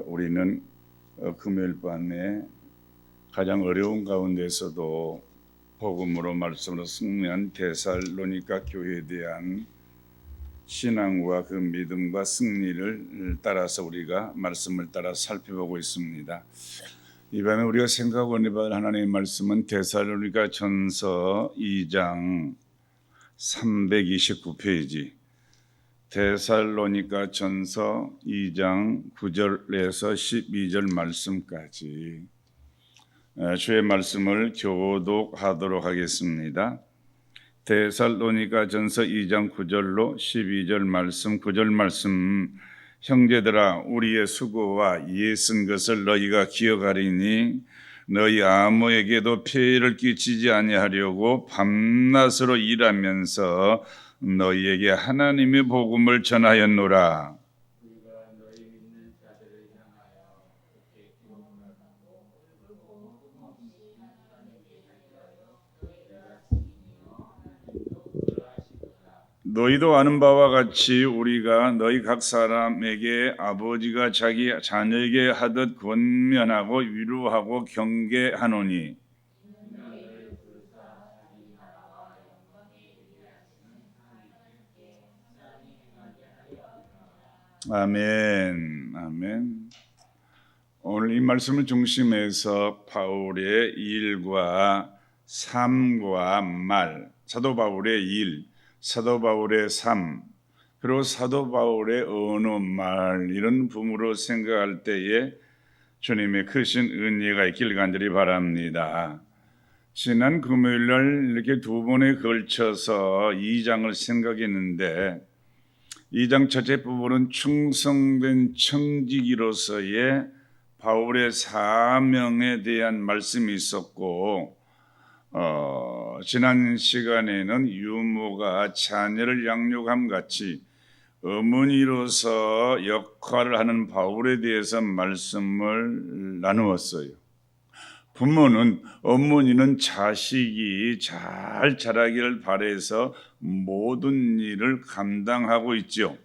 우리는 금요일 밤에 가장 어려운 가운데서도 복음으로 말씀으로 승리한 데살로니가 교회에 대한 신앙과 그 믿음과 승리를 따라서 우리가 말씀을 따라 살펴보고 있습니다. 이번에 우리가 생각하고 있는 하나님의 말씀은 데살로니가 전서 2장 329페이지, 데살로니가 전서 2장 9절에서 12절 말씀까지 주의 말씀을 교독하도록 하겠습니다. 데살로니가 전서 2장 9절로 12절 말씀, 9절 말씀. 형제들아, 우리의 수고와 애쓴 것을 너희가 기억하리니 너희 아무에게도 폐해를 끼치지 아니하려고 밤낮으로 일하면서 너희에게 하나님의 복음을 전하였노라. 너희도 아는 바와 같이 우리가 너희 각 사람에게 아버지가 자기 자녀에게 하듯 권면하고 위로하고 경계하노니 아멘. 아멘. 오늘 이 말씀을 중심해서 바울의 일과 삶과 말, 사도 바울의 일, 사도 바울의 삶, 그리고 사도 바울의 언어, 말, 이런 부분으로 생각할 때에 주님의 크신 은혜가 있길 간절히 바랍니다. 지난 금요일날 이렇게 두 번에 걸쳐서 2장을 생각했는데 2장 첫째 부분은 충성된 청지기로서의 바울의 사명에 대한 말씀이 있었고, 지난 시간에는 유모가 자녀를 양육함 같이 어머니로서 역할을 하는 바울에 대해서 말씀을 나누었어요. 부모는, 어머니는 자식이 잘 자라기를 바라서 모든 일을 감당하고 있죠.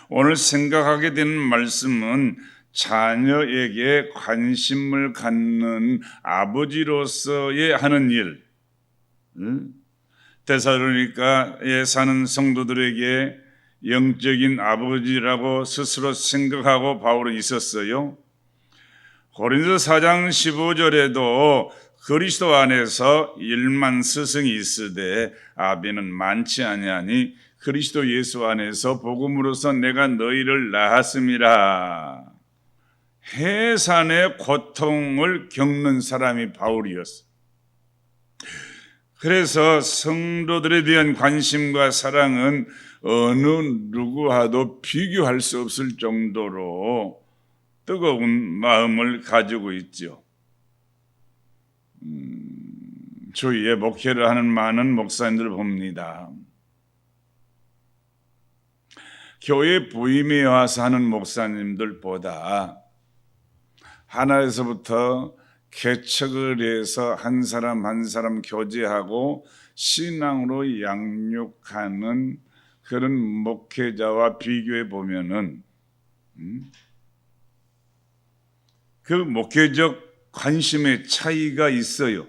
오늘 생각하게 되는 말씀은 자녀에게 관심을 갖는 아버지로서의 하는 일, 데살로니가에 사는 성도들에게 영적인 아버지라고 스스로 생각하고 바울은 있었어요. 고린도 4장 15절에도 그리스도 안에서 1만 스승이 있으되 아비는 많지 아니하니 그리스도 예수 안에서 복음으로서 내가 너희를 낳았음이라. 해산의 고통을 겪는 사람이 바울이었어. 그래서 성도들에 대한 관심과 사랑은 어느 누구와도 비교할 수 없을 정도로 뜨거운 마음을 가지고 있죠. 주위에 목회를 하는 많은 목사님들을 봅니다. 교회 부임에 와서 하는 목사님들보다 하나에서부터 개척을 해서 한 사람 한 사람 교제하고 신앙으로 양육하는 그런 목회자와 비교해 보면은 그 목회적 관심의 차이가 있어요.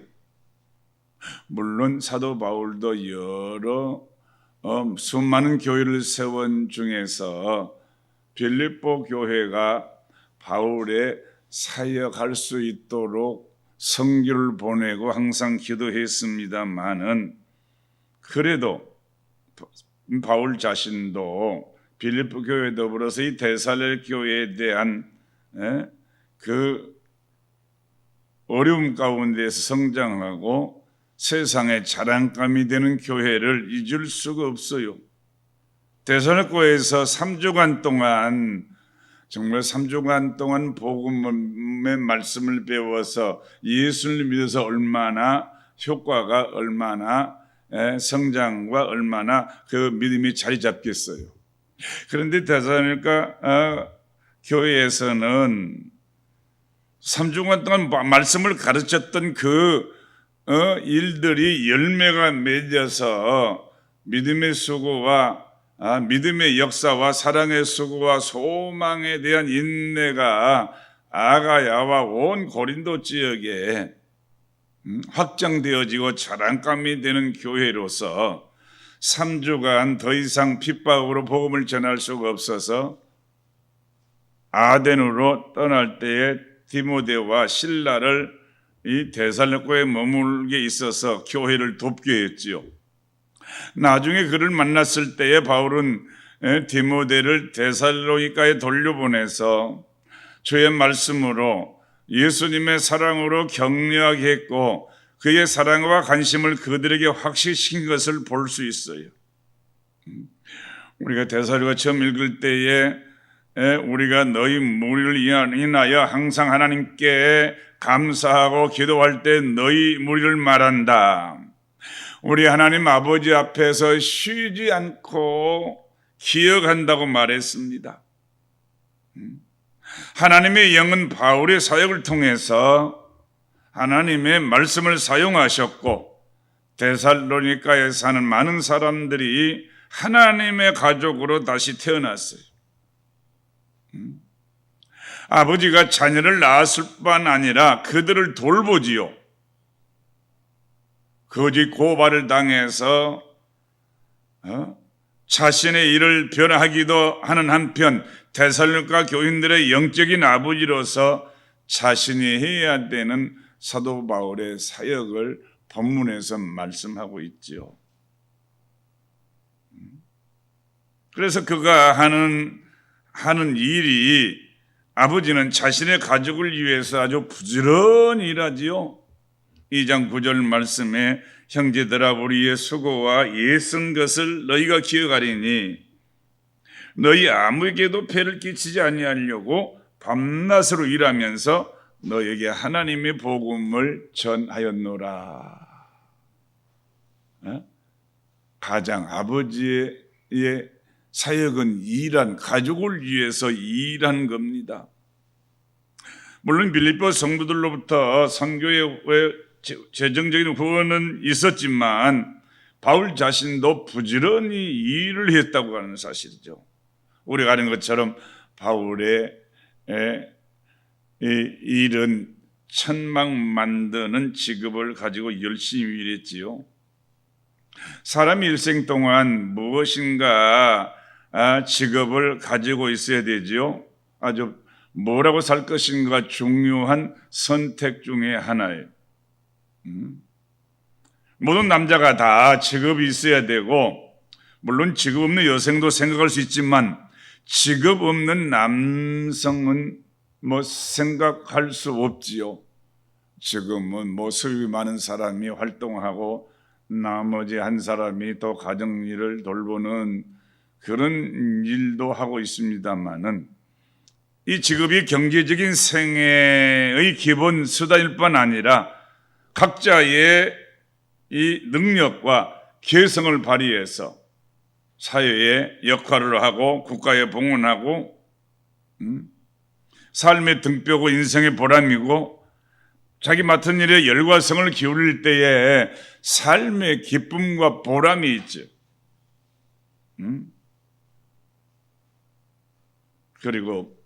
물론 사도 바울도 여러 수많은 교회를 세운 중에서 빌립보 교회가 바울의 사역할 수 있도록 선교를 보내고 항상 기도했습니다만은 그래도 바울 자신도 빌립보 교회 더불어서 이 데살로니가 교회에 대한 그 어려움 가운데에서 성장하고 세상의 자랑감이 되는 교회를 잊을 수가 없어요. 데살로니가에서 3주간 동안 정말 3주간 동안 복음의 말씀을 배워서 예수를 믿어서 얼마나 효과가 얼마나 성장과 얼마나 그 믿음이 자리 잡겠어요. 그런데 데살로니가 교회에서는 3주간 동안 말씀을 가르쳤던 그 일들이 열매가 맺어서 믿음의 수고와 믿음의 역사와 사랑의 수고와 소망에 대한 인내가 아가야와 온 고린도 지역에 확장되어지고 자랑감이 되는 교회로서 3주간 더 이상 핍박으로 복음을 전할 수가 없어서 아덴으로 떠날 때에 디모데와 실라를 이 데살로니가에 머물게 있어서 교회를 돕게 했지요. 나중에 그를 만났을 때에 바울은 디모데를 데살로니가에 돌려보내서 주의 말씀으로 예수님의 사랑으로 격려하게 했고 그의 사랑과 관심을 그들에게 확실시킨 것을 볼 수 있어요. 우리가 데살로니가 처음 읽을 때에 우리가 너희 무리를 인하여 항상 하나님께 감사하고 기도할 때 너희 무리를 말한다. 우리 하나님 아버지 앞에서 쉬지 않고 기억한다고 말했습니다. 하나님의 영은 바울의 사역을 통해서 하나님의 말씀을 사용하셨고 데살로니가에 사는 많은 사람들이 하나님의 가족으로 다시 태어났어요. 아버지가 자녀를 낳았을 뿐 아니라 그들을 돌보지요. 거짓 고발을 당해서 자신의 일을 변화하기도 하는 한편 데살로니가 교인들의 영적인 아버지로서 자신이 해야 되는 사도 바울의 사역을 본문에서 말씀하고 있지요. 그래서 그가 하는 일이 아버지는 자신의 가족을 위해서 아주 부지런히 일하지요. 2장 9절 말씀에 형제들아 우리의 수고와 애쓴 것을 너희가 기억하리니 너희 아무에게도 폐를 끼치지 아니하려고 밤낮으로 일하면서 너에게 하나님의 복음을 전하였노라. 가장 아버지의 사역은 일한 가족을 위해서 일한 겁니다. 물론 빌립보 성도들로부터 선교의 재정적인 후원은 있었지만 바울 자신도 부지런히 일을 했다고 하는 사실이죠. 우리가 아는 것처럼 바울의 일은 천막 만드는 직업을 가지고 열심히 일했지요. 사람이 일생 동안 무엇인가 직업을 가지고 있어야 되지요. 아주 뭐라고 살 것인가 중요한 선택 중에 하나예요. 모든 남자가 다 직업이 있어야 되고 물론 직업 없는 여성도 생각할 수 있지만 직업 없는 남성은 생각할 수 없지요. 지금은 수입이 많은 사람이 활동하고 나머지 한 사람이 또 가정일을 돌보는 그런 일도 하고 있습니다만은 이 직업이 경제적인 생애의 기본 수단일 뿐 아니라 각자의 이 능력과 개성을 발휘해서 사회에 역할을 하고 국가에 봉헌하고 삶의 등뼈고 인생의 보람이고 자기 맡은 일에 열과성을 기울일 때에 삶의 기쁨과 보람이 있죠. 그리고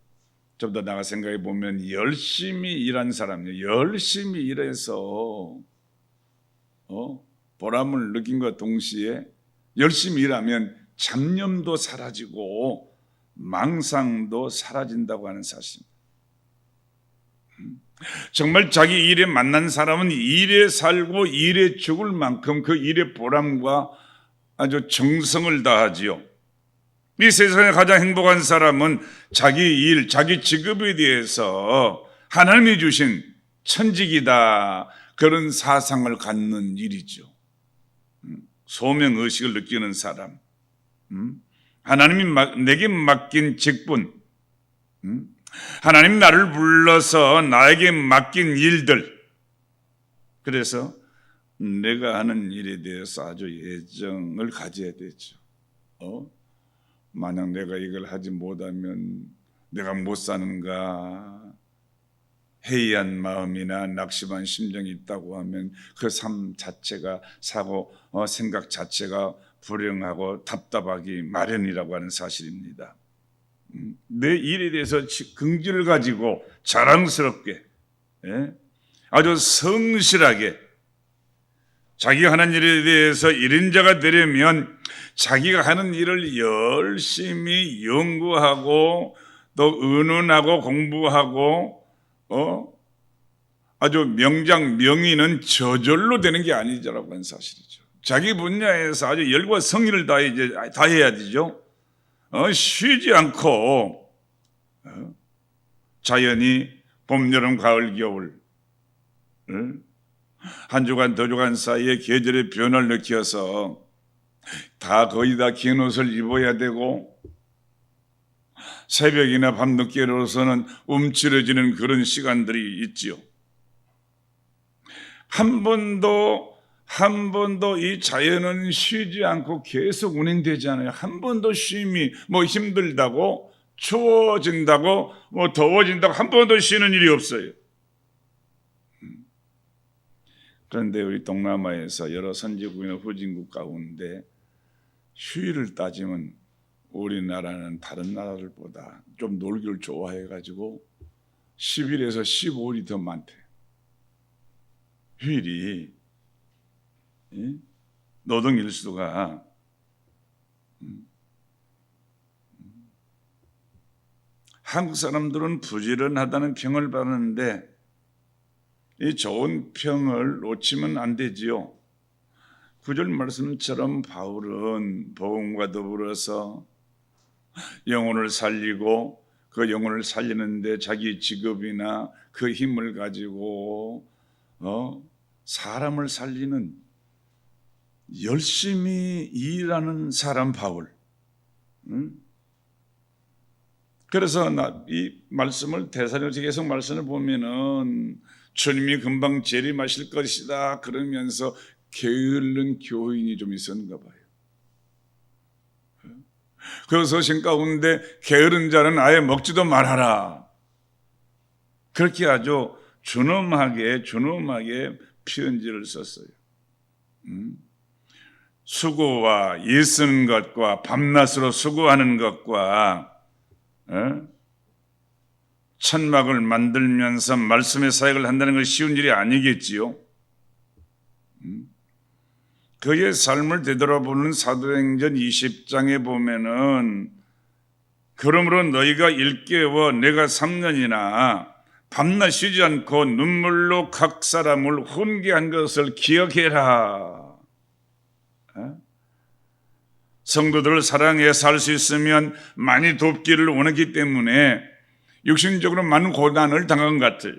좀 더 나가 생각해 보면 열심히 일한 사람이에요. 열심히 일해서 보람을 느낀 것 동시에 열심히 일하면 잡념도 사라지고 망상도 사라진다고 하는 사실. 정말 자기 일에 만난 사람은 일에 살고 일에 죽을 만큼 그 일의 보람과 아주 정성을 다하지요. 이 세상에 가장 행복한 사람은 자기 일, 자기 직업에 대해서 하나님이 주신 천직이다 그런 사상을 갖는 일이죠. 소명의식을 느끼는 사람, 하나님이 내게 맡긴 직분, 하나님 나를 불러서 나에게 맡긴 일들, 그래서 내가 하는 일에 대해서 아주 애정을 가져야 되죠. 만약 내가 이걸 하지 못하면 내가 못 사는가 해이한 마음이나 낙심한 심정이 있다고 하면 그 삶 자체가 생각 자체가 불행하고 답답하기 마련이라고 하는 사실입니다. 내 일에 대해서 긍지를 가지고 자랑스럽게, 아주 성실하게 자기가 하는 일에 대해서 일인자가 되려면 자기가 하는 일을 열심히 연구하고 또 의논하고 공부하고 아주 명장명의는 저절로 되는 게 아니라고 하는 사실이죠. 자기 분야에서 아주 열과 성의를 다해야 되죠. 쉬지 않고 자연히 봄, 여름, 가을, 겨울 한 주간 두 주간 사이에 계절의 변화를 느껴서 거의 다 긴 옷을 입어야 되고 새벽이나 밤늦게로서는 움츠러지는 그런 시간들이 있지요. 한 번도 이 자연은 쉬지 않고 계속 운행되잖아요. 한 번도 쉼이 힘들다고, 추워진다고, 더워진다고 한 번도 쉬는 일이 없어요. 그런데 우리 동남아에서 여러 선진국이나 후진국 가운데 휴일을 따지면 우리나라는 다른 나라들보다 좀 놀기를 좋아해가지고 10일에서 15일이 더 많대. 휴일이 노동 일수가 한국 사람들은 부지런하다는 평을 받는데 이 좋은 평을 놓치면 안 되지요. 9절 말씀처럼 바울은 복음과 더불어서 영혼을 살리고 그 영혼을 살리는데 자기 직업이나 그 힘을 가지고 사람을 살리는 열심히 일하는 사람 바울. 그래서 이 말씀을 데살로니가 계속 말씀을 보면은 주님이 금방 재림하실 것이다 그러면서 게으른 교인이 좀 있었는가 봐요. 그 서신 가운데 게으른 자는 아예 먹지도 말아라. 그렇게 아주 준엄하게 편지를 썼어요. 수고와 애쓰는 것과 밤낮으로 수고하는 것과 천막을 만들면서 말씀의 사역을 한다는 것이 쉬운 일이 아니겠지요. 그의 삶을 되돌아보는 사도행전 20장에 보면은 그러므로 너희가 일깨워 내가 3년이나 밤낮 쉬지 않고 눈물로 각 사람을 훈계한 것을 기억해라. 성도들을 사랑해 살 수 있으면 많이 돕기를 원했기 때문에 육신적으로 많은 고난을 당한 것 같아요.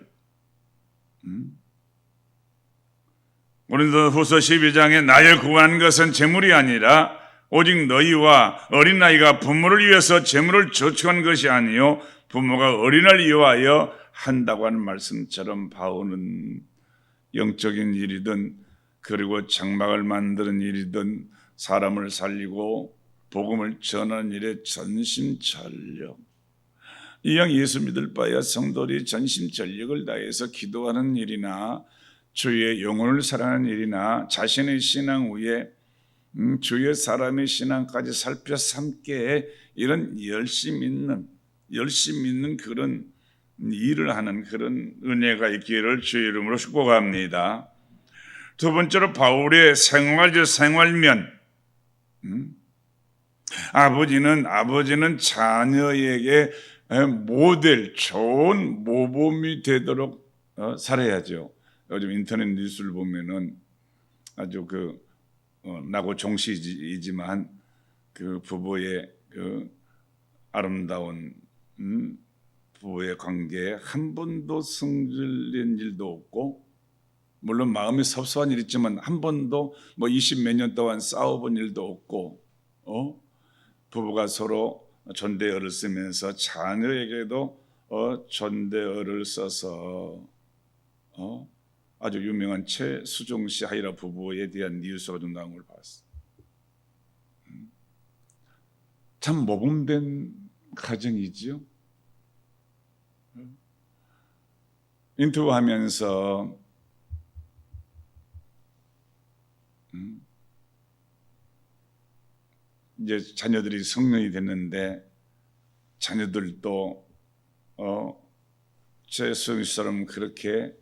고린도후서 12장에 나의 구한 것은 재물이 아니라 오직 너희와 어린아이가 부모를 위해서 재물을 저축한 것이 아니요 부모가 어린아이를 위하여 한다고 하는 말씀처럼 바울은 영적인 일이든 그리고 장막을 만드는 일이든 사람을 살리고 복음을 전하는 일에 전심전력, 이왕 예수 믿을 바야 성도들이 전심전력을 다해서 기도하는 일이나 주의 영혼을 사랑하는 일이나 자신의 신앙 위에 주의 사람의 신앙까지 살펴 삼게 이런 열심 있는 그런 일을 하는 그런 은혜가 있기를 주의 이름으로 축복합니다. 두 번째로 바울의 생활면. 아버지는 자녀에게 모델, 좋은 모범이 되도록 살아야죠. 요즘 인터넷 뉴스를 보면은 아주 나고 종시이지만 그 부부의 아름다운 부부의 관계에 한 번도 승질낸 일도 없고, 물론 마음이 섭섭한 일 있지만 한 번도 20몇 년 동안 싸워본 일도 없고, 부부가 서로 존대어를 쓰면서 자녀에게도 존대어를 써서 아주 유명한 최수종 씨 하이라 부부에 대한 뉴스가 좀 나온 걸 봤어요. 참 모범된 가정이지요. 인터뷰하면서 이제 자녀들이 성년이 됐는데 자녀들도 제수님처럼 그렇게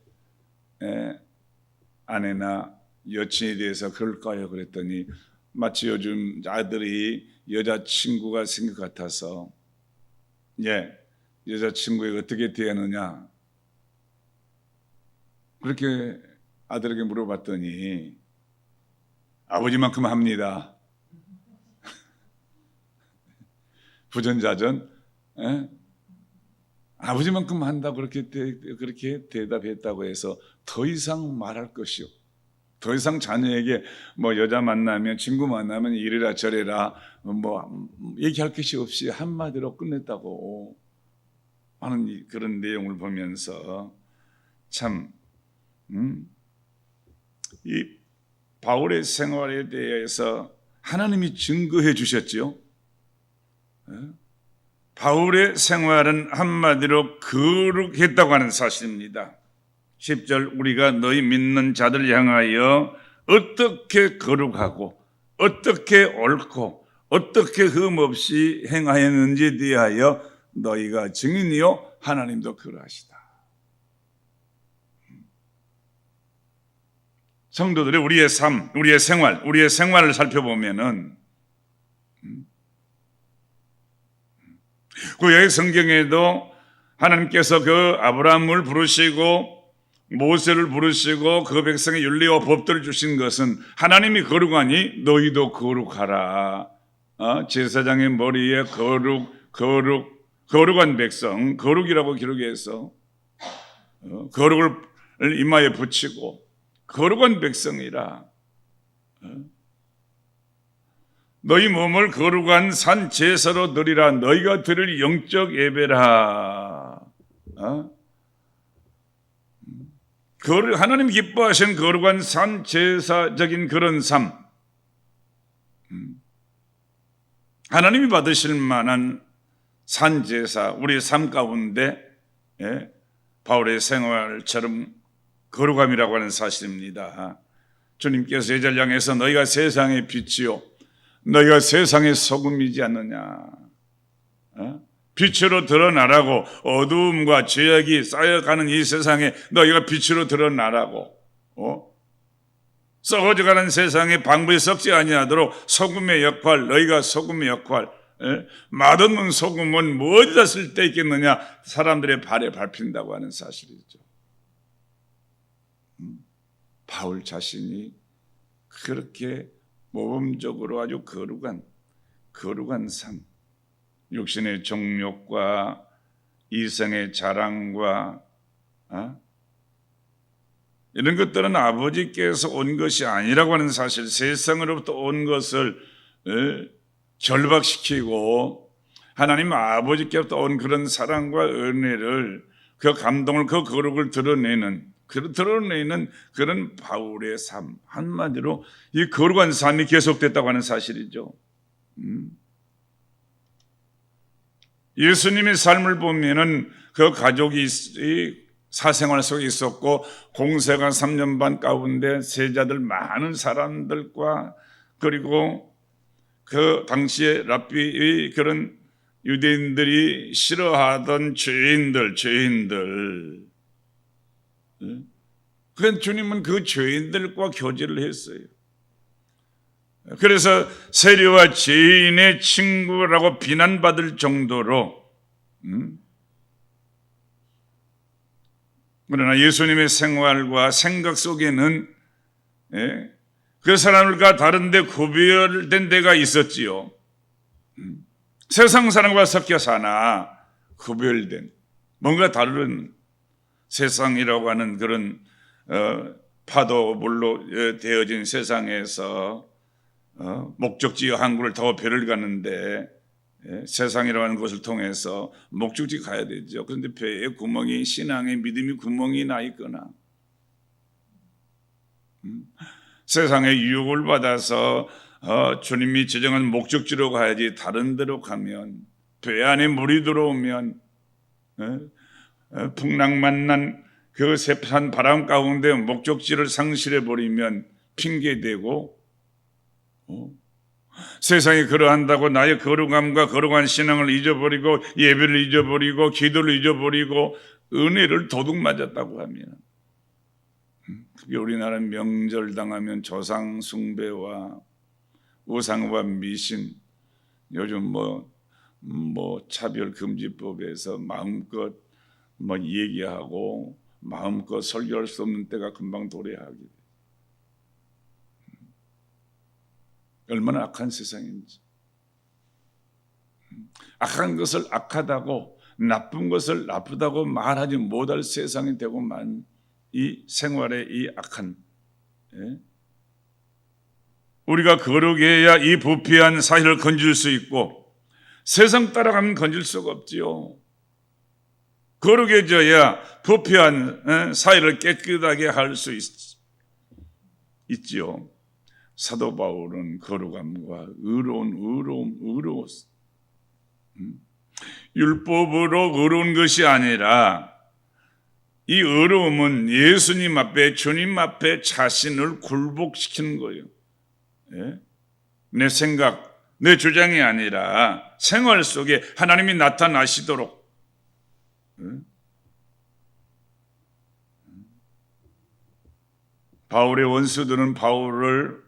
아내나 여친에 대해서 그럴까요? 그랬더니 마치 요즘 아들이 여자친구가 생긴 것 같아서 여자친구에게 어떻게 대하느냐 그렇게 아들에게 물어봤더니 아버지만큼 합니다. 부전자전 아버지만큼 한다 그렇게 대답했다고 해서 더 이상 말할 것이요. 더 이상 자녀에게 뭐 여자 만나면 친구 만나면 이래라 저래라 뭐 얘기할 것이 없이 한마디로 끝냈다고 하는 그런 내용을 보면서 참 이 바울의 생활에 대해서 하나님이 증거해 주셨죠. 바울의 생활은 한마디로 거룩했다고 하는 사실입니다. 10절 우리가 너희 믿는 자들 향하여 어떻게 거룩하고 어떻게 옳고 어떻게 흠없이 행하였는지에 대하여 너희가 증인이요 하나님도 그러하시다. 성도들의 우리의 삶, 우리의 생활을 살펴보면은 구약 성경에도 하나님께서 그 아브라함을 부르시고 모세를 부르시고 그 백성의 윤리와 법들을 주신 것은 하나님이 거룩하니 너희도 거룩하라. 제사장의 머리에 거룩한 백성, 거룩이라고 기록해서 거룩을 이마에 붙이고 거룩한 백성이라. 너희 몸을 거룩한 산 제사로 드리라. 너희가 드릴 영적 예배라. 하나님 기뻐하신 거룩한 산 제사적인 그런 삶, 하나님이 받으실 만한 산 제사, 우리의 삶 가운데 바울의 생활처럼 거룩함이라고 하는 사실입니다. 주님께서 제자를 향해서 너희가 세상의 빛이요 너희가 세상의 소금이지 않느냐. 빛으로 드러나라고. 어두움과 죄악이 쌓여가는 이 세상에 너희가 빛으로 드러나라고. 썩어져가는 세상에 방부에 썩지 아니하도록 소금의 역할, 너희가 소금의 역할. 맛없는 소금은 무엇이다 쓸데 있겠느냐. 사람들의 발에 밟힌다고 하는 사실이죠. 바울 자신이 그렇게 모범적으로 아주 거룩한 삶, 육신의 정욕과 이성의 자랑과 이런 것들은 아버지께서 온 것이 아니라고 하는 사실, 세상으로부터 온 것을 결박시키고 하나님 아버지께로부터 온 그런 사랑과 은혜를, 그 감동을, 그 거룩을 드러내는 그런 바울의 삶, 한마디로 이 거룩한 삶이 계속됐다고 하는 사실이죠. 예수님의 삶을 보면은 그 가족이 사생활 속에 있었고 공생활 3년 반 가운데 세자들 많은 사람들과 그리고 그 당시에 랍비의 그런 유대인들이 싫어하던 죄인들 그러니까 주님은 그 죄인들과 교제를 했어요. 그래서 세리와 죄인의 친구라고 비난받을 정도로 그러나 예수님의 생활과 생각 속에는 그 사람들과 다른데 구별된 데가 있었지요. 세상 사람과 섞여 사나 구별된 뭔가 다른 세상이라고 하는 그런 파도물로 되어진 세상에서 목적지 항구를 타고 배를 가는데 세상이라고 하는 것을 통해서 목적지 가야 되죠. 그런데 배에 구멍이, 신앙의 믿음이 구멍이 나 있거나 세상의 유혹을 받아서 주님이 지정한 목적지로 가야지 다른 데로 가면, 배 안에 물이 들어오면, 풍랑만 난 그 세찬 바람 가운데 목적지를 상실해 버리면 핑계대고 세상이 그러한다고 나의 거룩함과 거룩한 신앙을 잊어버리고 예배를 잊어버리고 기도를 잊어버리고 은혜를 도둑맞았다고 하면, 그게 우리나라 명절 당하면 조상 숭배와 우상과 미신, 요즘 뭐 차별금지법에서 마음껏 얘기하고 마음껏 설교할 수 없는 때가 금방 도래하게 돼. 얼마나 악한 세상인지. 악한 것을 악하다고, 나쁜 것을 나쁘다고 말하지 못할 세상이 되고만, 이 생활의 이 악한, 우리가 거룩해야 이 부패한 사회를 건질 수 있고, 세상 따라가면 건질 수가 없지요. 거룩해져야 부패한 사회를 깨끗하게 할 수 있지요. 사도 바울은 거룩함과 의로웠어. 율법으로 의로운 것이 아니라 이 의로움은 예수님 앞에, 주님 앞에 자신을 굴복시키는 거예요. 내 생각, 내 주장이 아니라 생활 속에 하나님이 나타나시도록. 바울의 원수들은 바울을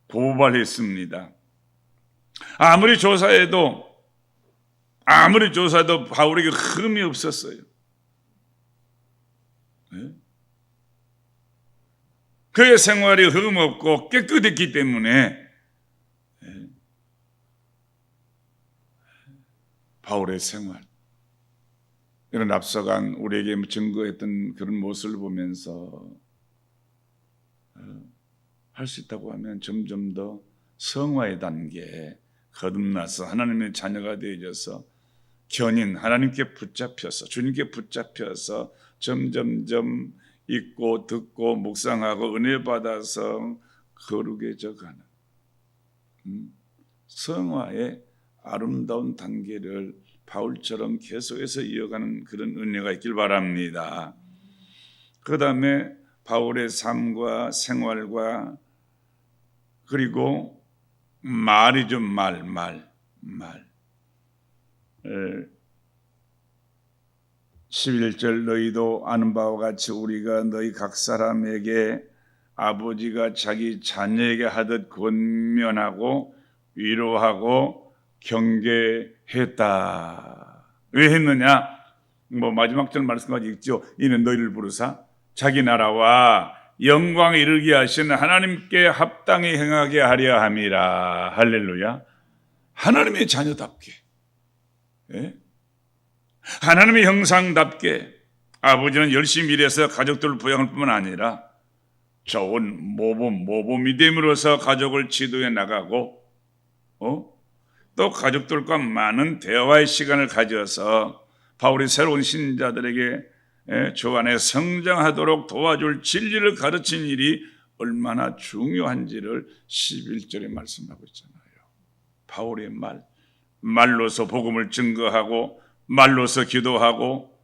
고발했습니다. 아무리 조사해도 바울에게 흠이 없었어요. 그의 생활이 흠 없고 깨끗했기 때문에 바울의 생활, 이런 앞서간 우리에게 증거했던 그런 모습을 보면서 할 수 있다고 하면 점점 더 성화의 단계에 거듭나서 하나님의 자녀가 되어져서 견인, 하나님께 붙잡혀서, 주님께 붙잡혀서 점점점 읽고 듣고 묵상하고 은혜 받아서 거룩해져 가는 성화의 아름다운 단계를 바울처럼 계속해서 이어가는 그런 은혜가 있길 바랍니다. 그 다음에 바울의 삶과 생활과 그리고 말이죠. 말. 11절 너희도 아는 바와 같이 우리가 너희 각 사람에게 아버지가 자기 자녀에게 하듯 권면하고 위로하고 경계했다. 왜 했느냐? 마지막 절 말씀까지 있죠. 이는 너희를 부르사 자기 나라와 영광에 이르게 하시는 하나님께 합당히 행하게 하려 함이라. 할렐루야. 하나님의 자녀답게, 하나님의 형상답게 아버지는 열심히 일해서 가족들을 부양할 뿐만 아니라 좋은 모범이 됨으로써 가족을 지도해 나가고 또 가족들과 많은 대화의 시간을 가져서 바울이 새로운 신자들에게 주 안에 성장하도록 도와줄 진리를 가르친 일이 얼마나 중요한지를 11절에 말씀하고 있잖아요. 바울의 말로서 복음을 증거하고 말로서 기도하고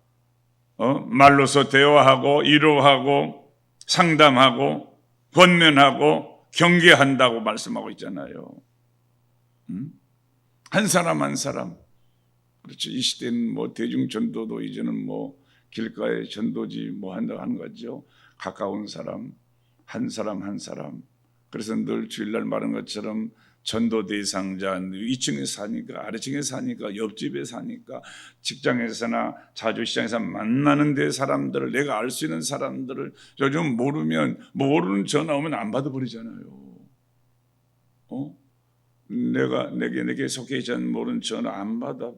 말로서 대화하고 위로하고 상담하고 권면하고 경계한다고 말씀하고 있잖아요. 한 사람 한 사람. 그렇죠. 이 시대는 대중 전도도 이제는 길가에 전도지 한다고 하는 거죠. 가까운 사람 한 사람. 그래서 늘 주일날 말한 것처럼 전도 대상자, 2층에 사니까, 아래층에 사니까, 옆집에 사니까, 직장에서나 자주시장에서 만나는 데 사람들을, 내가 알 수 있는 사람들을 요즘 모르는 전화 오면 안 받아버리잖아요. 내게 속해 있지 않은 모르는 전화 안 받아.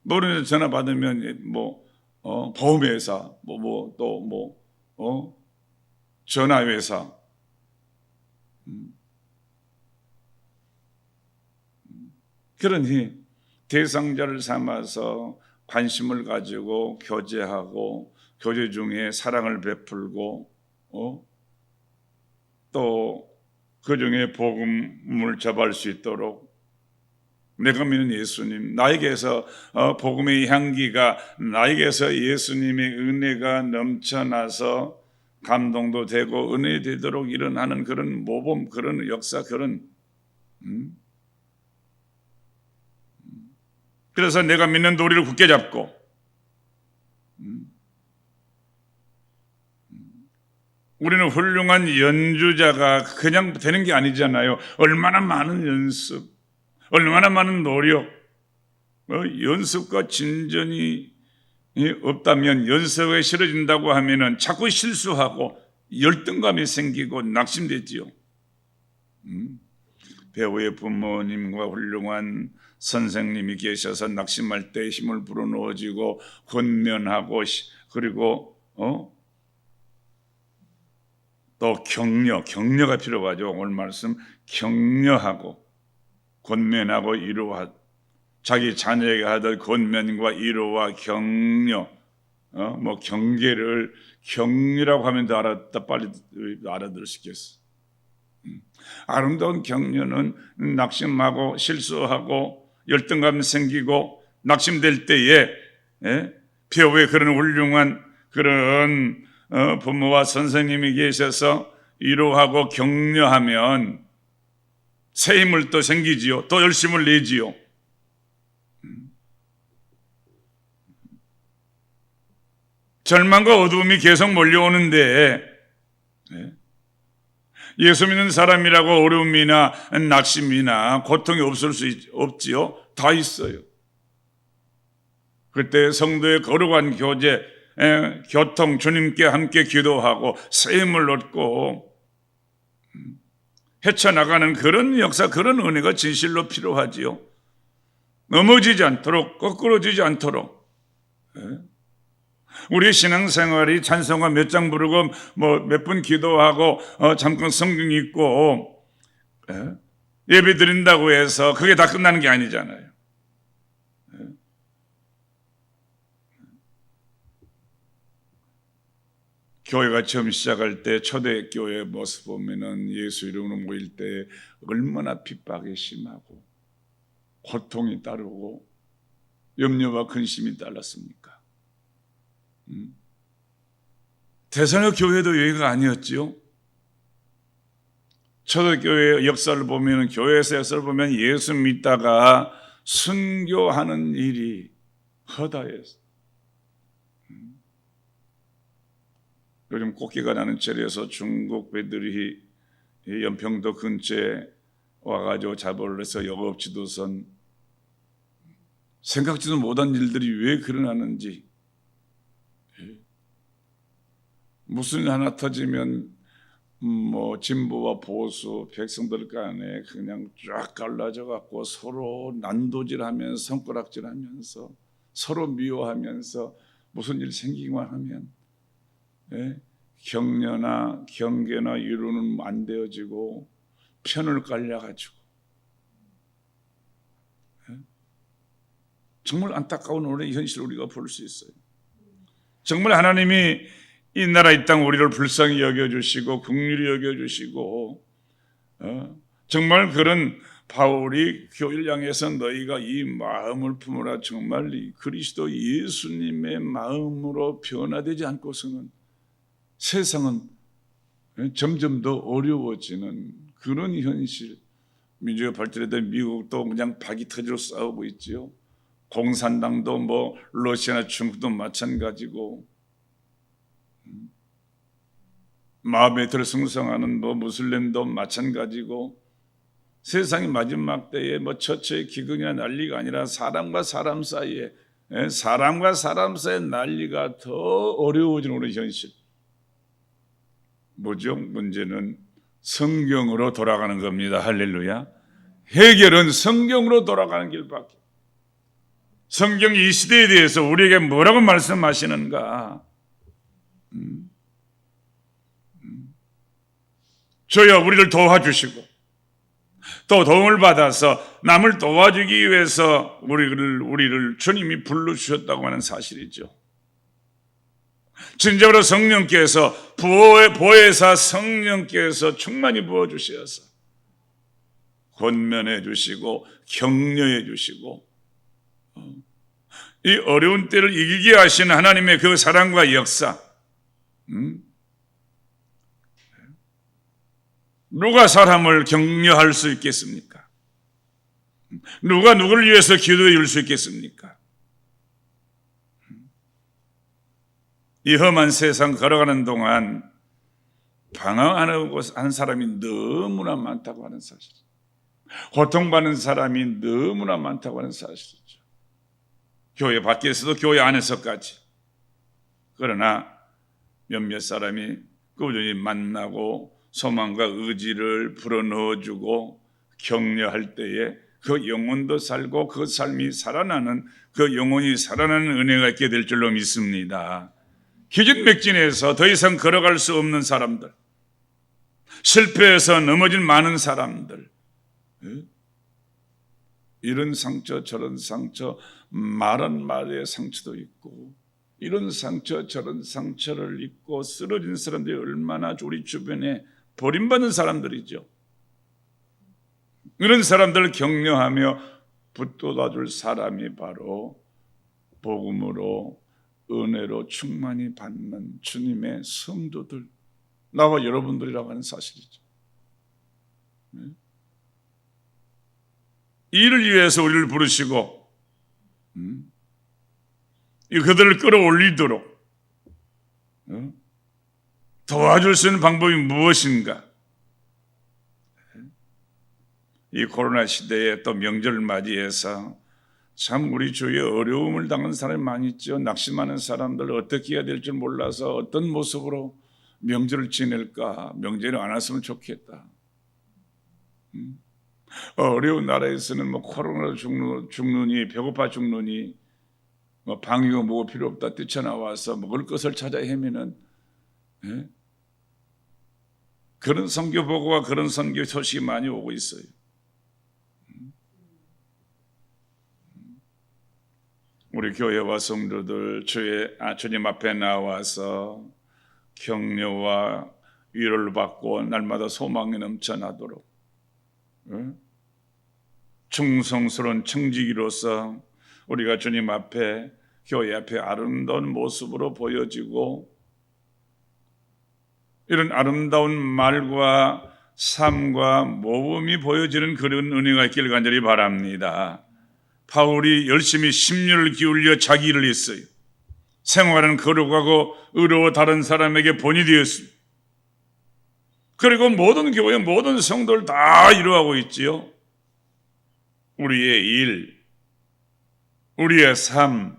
모르는 전화 받으면 보험회사, 전화회사, 그러니 대상자를 삼아서 관심을 가지고 교제하고 교제 중에 사랑을 베풀고 또 그 중에 복음을 접할 수 있도록 내가 믿는 예수님, 나에게서 복음의 향기가, 나에게서 예수님의 은혜가 넘쳐나서 감동도 되고 은혜 되도록 일어나는 그런 모범, 그런 역사, 그런 그래서 내가 믿는 도리를 굳게 잡고 우리는 훌륭한 연주자가 그냥 되는 게 아니잖아요. 얼마나 많은 연습, 얼마나 많은 노력, 연습과 진전이 없다면, 연습에 싫어진다고 하면은 자꾸 실수하고 열등감이 생기고 낙심되지요. 배우의 부모님과 훌륭한 선생님이 계셔서 낙심할 때 힘을 불어넣어주고 권면하고, 그리고 또 격려가 필요하죠. 오늘 말씀 격려하고 권면하고 위로하, 자기 자녀에게 하던 권면과 위로와 격려, 경계를 격려라고 하면 더 빨리 알아들을 수 있겠어. 아름다운 격려는 낙심하고 실수하고 열등감 생기고 낙심될 때에 배우의 그런 훌륭한 그런 부모와 선생님이 계셔서 위로하고 격려하면 새 힘을 또 생기지요. 또 열심을 내지요. 절망과 어두움이 계속 몰려오는데 예수 믿는 사람이라고 어려움이나 낙심이나 고통이 없을 수 없지요. 다 있어요. 그때 성도의 거룩한 교제, 교통, 주님께 함께 기도하고 새 힘을 얻고 헤쳐나가는 그런 역사, 그런 은혜가 진실로 필요하지요. 넘어지지 않도록, 거꾸로지지 않도록. 우리 신앙생활이 찬송가 몇 장 부르고 몇 분 기도하고 잠깐 성경 읽고 예배 드린다고 해서 그게 다 끝나는 게 아니잖아요. 교회가 처음 시작할 때 초대교회의 모습 보면은 예수 이름으로 모일 때 얼마나 핍박이 심하고 고통이 따르고 염려와 근심이 따랐습니까? 대선의 교회도 여기가 아니었지요. 초대교회의 역사를 보면, 교회에서 역사를 보면 예수 믿다가 순교하는 일이 허다했어요. 요즘 꽃게가 나는 절에서 중국 배들이 연평도 근처에 와가지고 잡으러 해서 영업지도선 생각지도 못한 일들이 왜 일어나는지, 무슨 일 하나 터지면 진보와 보수 백성들 간에 그냥 쫙 갈라져 갖고 서로 난도질하면서 손가락질하면서 서로 미워하면서 무슨 일 생기기만 하면 격려나 경계나 위로는 안 되어지고 편을 깔려가지고 정말 안타까운 오늘의 현실을 우리가 볼 수 있어요. 정말 하나님이 이 나라 이 땅 우리를 불쌍히 여겨주시고 긍휼히 여겨주시고 정말 그런 바울이 교회를 향해서 너희가 이 마음을 품으라, 정말 이 그리스도 예수님의 마음으로 변화되지 않고서는 세상은 점점 더 어려워지는 그런 현실. 민주가 발전했던 미국도 그냥 박이 터지로 싸우고 있지요. 공산당도 러시아나 중국도 마찬가지고, 마호메트를 숭상하는 무슬림도 마찬가지고, 세상이 마지막 때에 처처의 기근이나 난리가 아니라 사람과 사람 사이에 난리가 더 어려워지는 우리 현실. 뭐죠? 문제는 성경으로 돌아가는 겁니다. 할렐루야. 해결은 성경으로 돌아가는 길밖에. 성경이 이 시대에 대해서 우리에게 뭐라고 말씀하시는가? 주여 우리를 도와주시고 또 도움을 받아서 남을 도와주기 위해서 우리를 주님이 불러주셨다고 하는 사실이죠. 진정으로 성령께서 보혜사 성령께서 충만히 부어주셔서 권면해 주시고 격려해 주시고 이 어려운 때를 이기게 하시는 하나님의 그 사랑과 역사, 누가 사람을 격려할 수 있겠습니까? 누가 누구를 위해서 기도해 줄 수 있겠습니까? 이 험한 세상 걸어가는 동안 방황하는 사람이 너무나 많다고 하는 사실, 고통받는 사람이 너무나 많다고 하는 사실이죠. 교회 밖에서도 교회 안에서까지. 그러나 몇몇 사람이 꾸준히 만나고 소망과 의지를 불어넣어주고 격려할 때에 그 영혼도 살고 그 삶이 살아나는, 그 영혼이 살아나는 은혜가 있게 될 줄로 믿습니다. 기진맥진해서 더 이상 걸어갈 수 없는 사람들, 실패해서 넘어진 많은 사람들, 이런 상처 저런 상처, 말한 말의 상처도 있고, 이런 상처 저런 상처를 입고 쓰러진 사람들이 얼마나 우리 주변에 버림받는 사람들이죠. 이런 사람들을 격려하며 붙돋아줄 사람이 바로 복음으로 은혜로 충만히 받는 주님의 성도들, 나와 여러분들이라고 하는 사실이죠. 이를 위해서 우리를 부르시고 그들을 끌어올리도록 도와줄 수 있는 방법이 무엇인가? 이 코로나 시대에 또 명절을 맞이해서 참 우리 주위에 어려움을 당한 사람이 많이 있죠. 낙심하는 사람들, 어떻게 해야 될 줄 몰라서 어떤 모습으로 명절을 지낼까, 명절을 안 왔으면 좋겠다. 어려운 나라에서는 뭐 코로나로 죽느니 배고파 죽느니 뭐 방이고 뭐고 필요 없다 뛰쳐나와서 먹을 것을 찾아 헤매는 그런 선교 보고와 그런 선교 소식이 많이 오고 있어요. 우리 교회와 성도들 주님 앞에 나와서 격려와 위로를 받고 날마다 소망이 넘쳐나도록 충성스러운 청지기로서 우리가 주님 앞에, 교회 앞에 아름다운 모습으로 보여지고, 이런 아름다운 말과 삶과 모범이 보여지는 그런 은혜가 있기를 간절히 바랍니다. 바울이 열심히 심려를 기울여 자기 일을 했어요. 생활은 거룩하고 의로워 다른 사람에게 본이 되었습니다. 그리고 모든 교회, 모든 성도를 다 이루어가고 있지요. 우리의 일, 우리의 삶,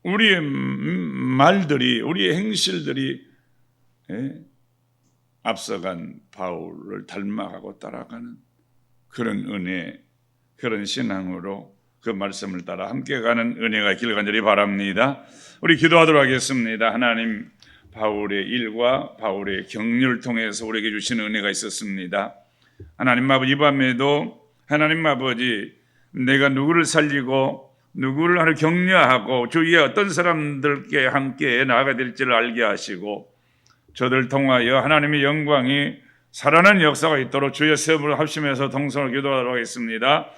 우리의 말들이, 우리의 행실들이 앞서간 바울을 닮아가고 따라가는 그런 은혜, 그런 신앙으로 그 말씀을 따라 함께 가는 은혜가 있기를 간절히 바랍니다. 우리 기도하도록 하겠습니다. 하나님, 바울의 일과 바울의 격려를 통해서 우리에게 주신 은혜가 있었습니다. 하나님 아버지, 이 밤에도 하나님 아버지, 내가 누구를 살리고 누구를 하루 격려하고 주위에 어떤 사람들께 함께 나아가야 될지를 알게 하시고, 저들 통하여 하나님의 영광이 살아나는 역사가 있도록 주의 세움을 합심해서 동성을 기도하도록 하겠습니다.